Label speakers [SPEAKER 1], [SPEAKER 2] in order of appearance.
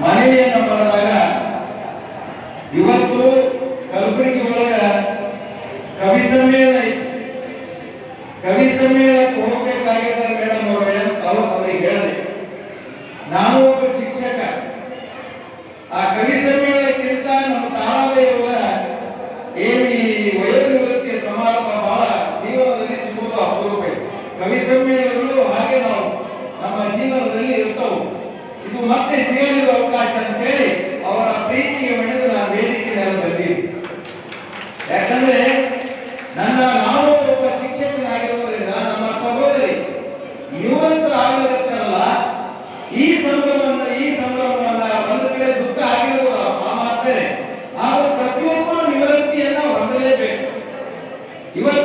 [SPEAKER 1] ಮಹಿಳೆಯನ್ನು ಬರೆದಾಗ ಇವತ್ತು ಕಲಬುರಗಿ ಒಳಗ ಕವಿ ಸಮ್ಮೇಳನಕ್ಕೆ ಹೋಗ್ಬೇಕಾಗಿದ್ದ ಮೇಡಮ್ ಅವ್ರಿಗೆ ಹೇಳಿದೆ. ನಾನು ಒಬ್ಬ ಶಿಕ್ಷಕ. ಆ ಕವಿ ಸಮ್ಮೇಳನಕ್ಕಿಂತ ನಮ್ಮ ತಾಳವೆಯುವ ಏನು ಈ ವಯೋನಿವೃತ್ತಿ ಸಮಾರಂಭ ಬಹಳ ಜೀವನದಲ್ಲಿ ಸಿಗುವುದು ಅಪರೂಪ. ಕವಿ ಸಮ್ಮೇಳನಗಳು ಹಾಗೆ ನಾವು ನಮ್ಮ ಜೀವನದಲ್ಲಿ ಇರ್ತವು. ಇದು ಮತ್ತೆ ಸಿಗಲಿರುವ ಅವಕಾಶ ಅಂತ ಹೇಳಿ ಅವರ ಪ್ರೀತಿಗೆ ಮೆಳೆದು ನಾನು ವೇದಿಕೆಯಲ್ಲಿ ಬಂದೀನಿ. ಯಾಕಂದ್ರೆ ನಾವು ಒಬ್ಬ ಶಿಕ್ಷಕನಾಗಿರುವುದರಿಂದ ನಮ್ಮ ಸಹೋದರಿ ನಿವೃತ್ತರಾಗಿರುತ್ತಲ್ಲ, ಈ ಸಂಭ್ರಮವನ್ನ ಒಂದು ಕಡೆ ದುಃಖ ಆಗಿರುವುದು ಮಾತೇ. ಆದರೂ ಪ್ರತಿಯೊಬ್ಬರು ನಿವೃತ್ತಿಯನ್ನ ಹೊಂದಲೇಬೇಕು. ಇವತ್ತು